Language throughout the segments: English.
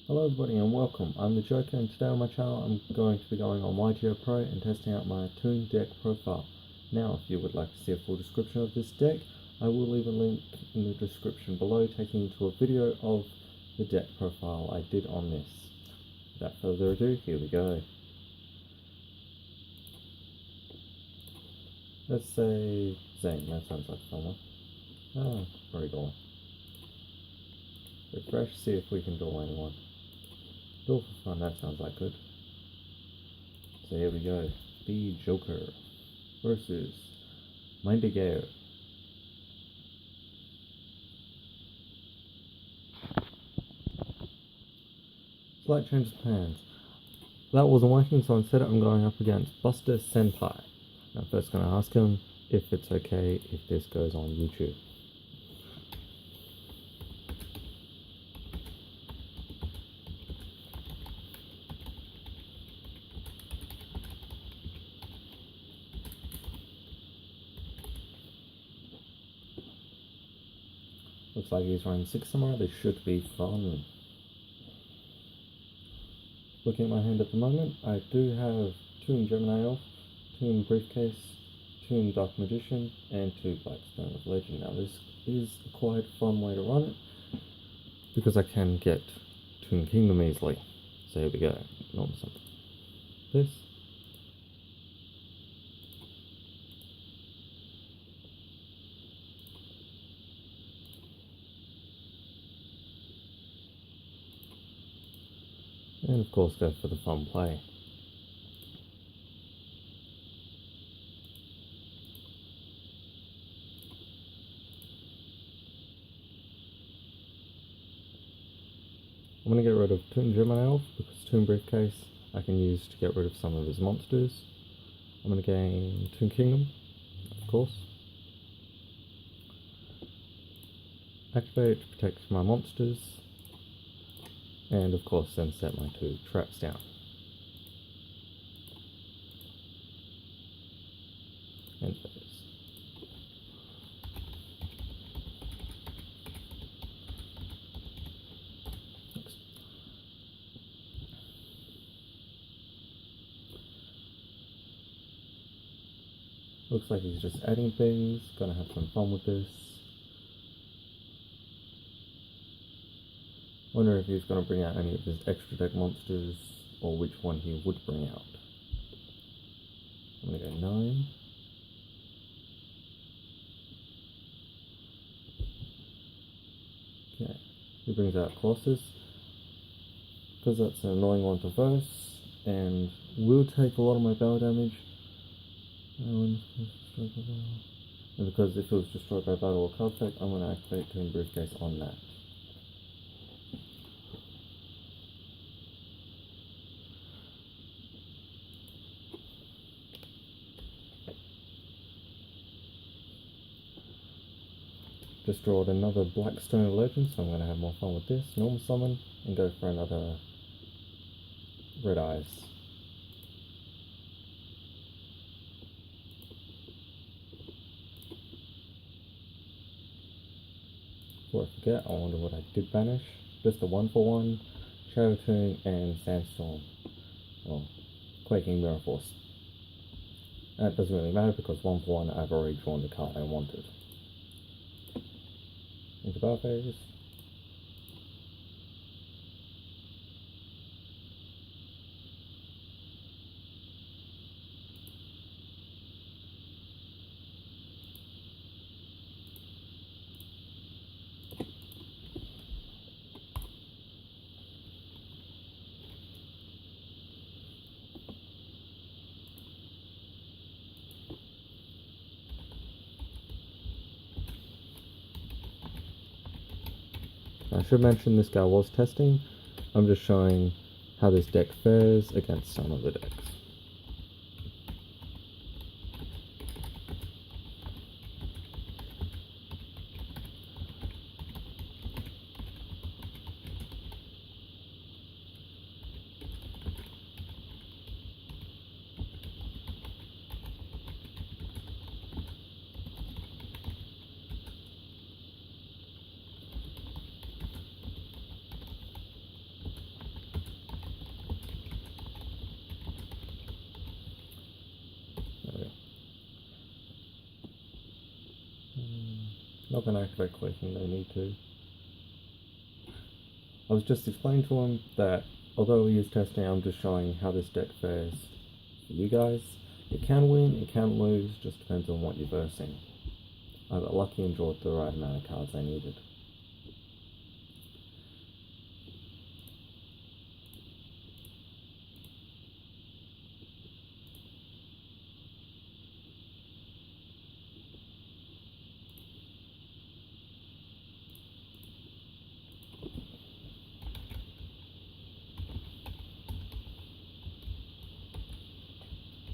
Hello everybody and welcome. I'm the Joker, and today on my channel I'm going to be going on YGOPRO and testing out my Toon deck profile. Now if you would like to see a full description of this deck, I will leave a link in the description below taking you to a video of the deck profile I did on this. Without further ado, here we go. Let's say Zane, that sounds like fun one. Very dull. Refresh, see if we can duel anyone. Duel for fun, that sounds like good. So here we go. The Joker versus YGOPRO. Slight change of plans. That wasn't working, so instead I'm going up against Buster Senpai. I'm first going to ask him if it's okay if this goes on YouTube. Looks like he's running 6 samurai. This should be fun. Looking at my hand at the moment, I do have Toon Gemini Elf, Toon Briefcase, Toon Dark Magician, and 2 Blackstone of Legend. Now this is a quite fun way to run it, because I can get Toon Kingdom easily. So here we go. Normal something. This. And of course go for the fun play. I'm going to get rid of Toon Gemini Elf because Toon Briefcase I can use to get rid of some of his monsters. I'm going to gain Toon Kingdom, of course. Activate to protect my monsters. And of course then set my 2 traps down. And phase. Next. Looks like he's just adding things, gonna have some fun with this. Wonder if he's going to bring out any of his extra deck monsters, or which one he would bring out. I'm going to go 9. Okay, he brings out Colossus, because that's an annoying one to verse, and will take a lot of my battle damage. And because if it was destroyed by battle or card effect, I'm going to activate Toon Briefcase on that. Just drawed another Blackstone Legend, so I'm going to have more fun with this. Normal summon, and go for another Red Eyes. Before I forget, I wonder what I did banish. Just a 1-for-1, Shadow Toon, and Sandstorm. Well, Quaking Mirror Force. That doesn't really matter because 1-for-1 I've already drawn the card I wanted. Into battle phase. I should mention this guy was testing. I'm just showing how this deck fares against some of the decks. Not going to activate Quaking, no need to. I was just explaining to him that although he is testing, I'm just showing how this deck fares for you guys. It can win, it can lose, just depends on what you're versing. I got lucky and drew the right amount of cards I needed.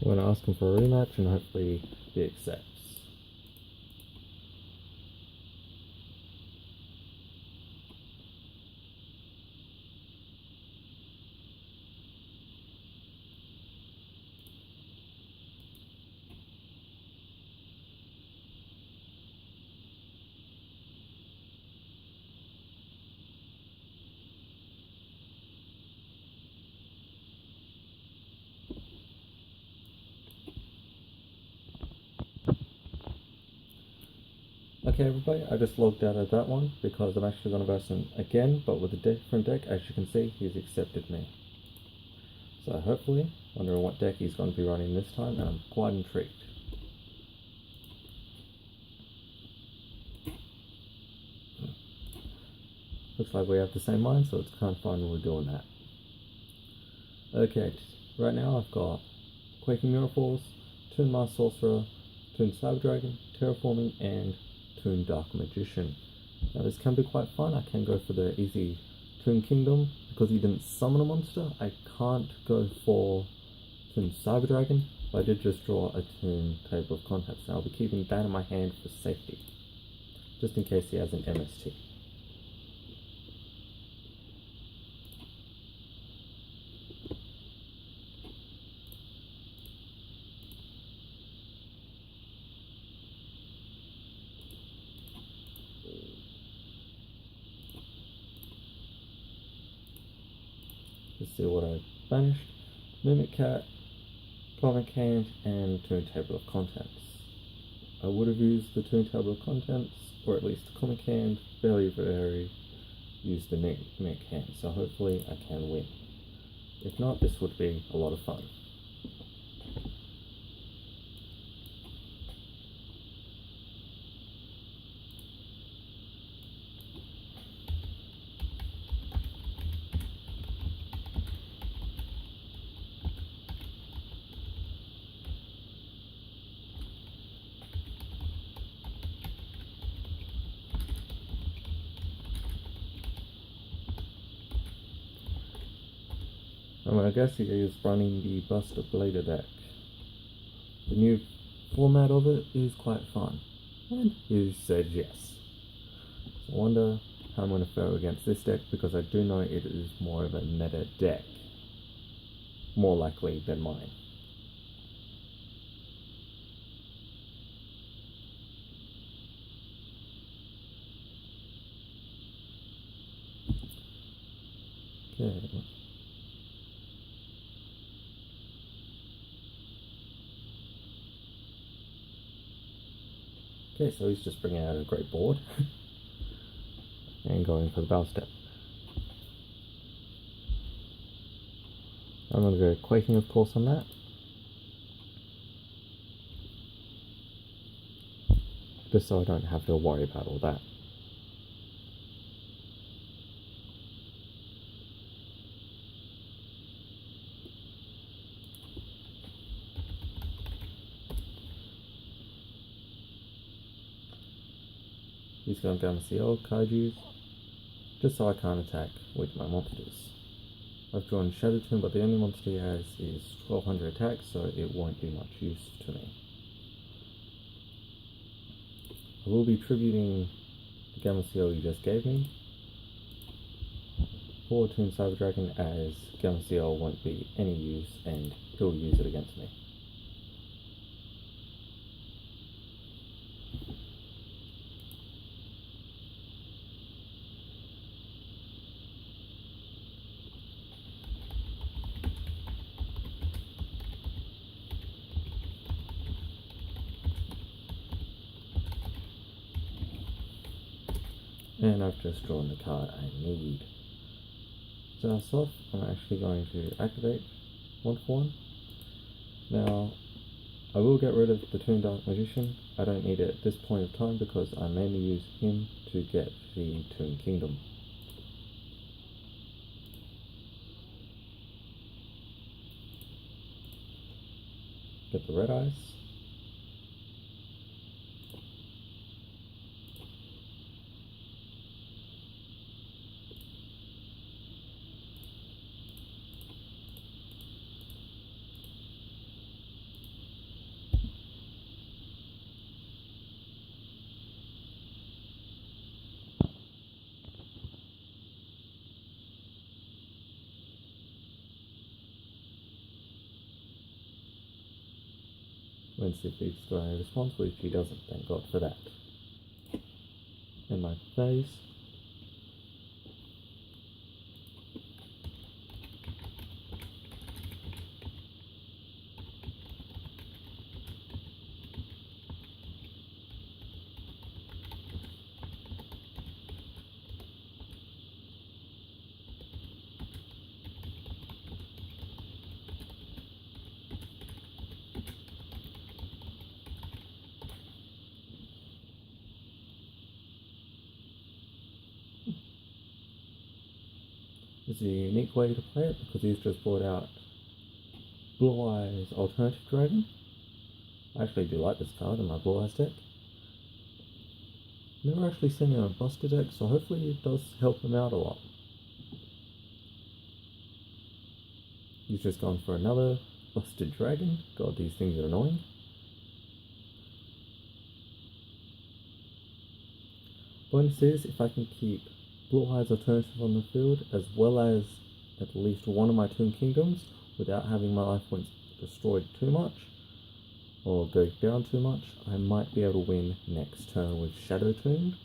I'm going to ask him for a rematch and hopefully he accepts. Okay everybody, I just logged out of that one because I'm actually going to verse him again, but with a different deck. As you can see, he's accepted me. So hopefully, wondering what deck he's going to be running this time, and I'm quite intrigued. Looks like we have the same mind, so it's kind of fun we're doing that. Okay, right now I've got Quaking Miracles, Toon Master Sorcerer, Toon Cyber Dragon, Terraforming, and Toon Dark Magician. Now this can be quite fun. I can go for the easy Toon Kingdom. Because he didn't summon a monster, I can't go for Toon Cyber Dragon, but I did just draw a Toon Table of Contents. Now I'll be keeping that in my hand for safety, just in case he has an MST. Let's see what I banished. Mimic Cat, Comic Hand, and Toon Table of Contents. I would have used the Toon Table of Contents, or at least the Comic Hand, very used the Mimic Hand, so hopefully I can win. If not, this would be a lot of fun. I guess he is running the Buster Blader deck. The new format of it is quite fun, and he said yes. So I wonder how I'm going to fare against this deck, because I do know it is more of a meta deck, more likely than mine. Okay. Okay, so he's just bringing out a great board and going for the battle step. I'm going to go Quaking, of course, on that. Just so I don't have to worry about all that. He's going down to see old kaijus, just so I can't attack with my monsters. I've drawn Shadow Toon, but the only monster he has is 1200 attack, so it won't be much use to me. I will be tributing the Gamma Seal you just gave me for Toon Cyber Dragon, as Gamma Seal won't be any use and he'll use it against me. And I've just drawn the card I need. To start off, I'm actually going to activate 1/1. Now, I will get rid of the Toon Dark Magician. I don't need it at this point of time because I mainly use him to get the Toon Kingdom. Get the red eyes. Wednesday feeds the response, which he doesn't, thank God for that. In my phase. It's a unique way to play it because he's just brought out Blue Eyes Alternative Dragon. I actually do like this card in my Blue Eyes deck. Never actually seen him in a Buster deck, so hopefully it does help him out a lot. He's just gone for another Busted Dragon. God, these things are annoying. Bonus is if I can keep Blue Eyes Alternative on the field, as well as at least one of my Toon Kingdoms, without having my life points destroyed too much, or go down too much, I might be able to win next turn with Shadow Toon.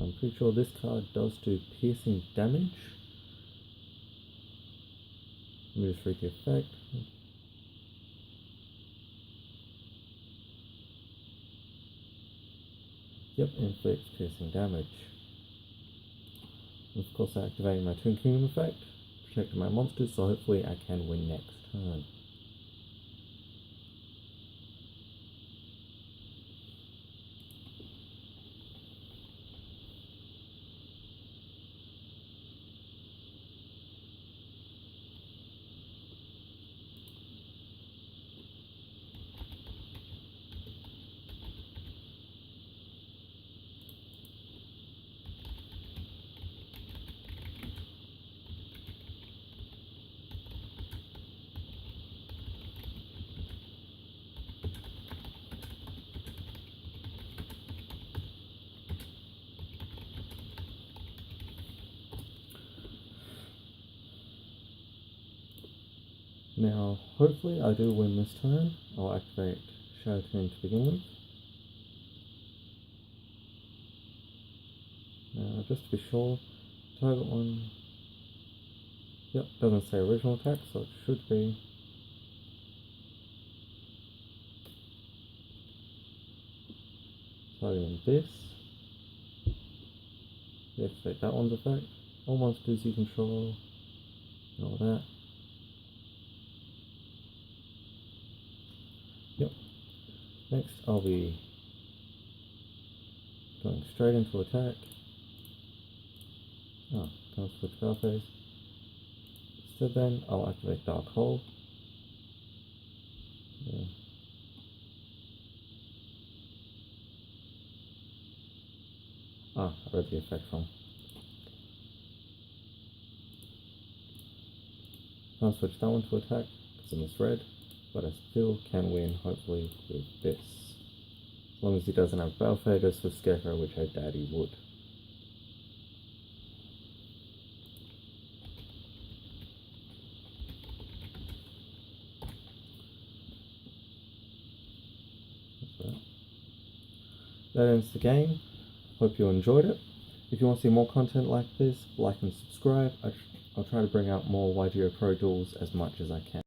I'm pretty sure this card does do piercing damage. Let me just read the effect. Yep, inflicts piercing damage. Of course, I activated my Toon Kingdom effect, protecting my monsters, so hopefully I can win next turn. Now, hopefully I do win this turn. I'll activate Shadow Toon to begin with. Now, just to be sure, target one. Yep, doesn't say original attack, so it should be. Targeting this. You activate that one's effect. All monsters you control, and all that. Yep. Next, I'll be going straight into attack. Oh, can't switch spell phase. Instead then, I'll activate Dark Hole. Yeah. Ah, I read the effect wrong. Can't switch that one to attack because I misread, but I still can win, hopefully, with this. As long as he doesn't have Battle Faders for Scarecrow, which I doubt he would. That ends the game. Hope you enjoyed it. If you want to see more content like this, like and subscribe. I'll try to bring out more YGOPRO duels as much as I can.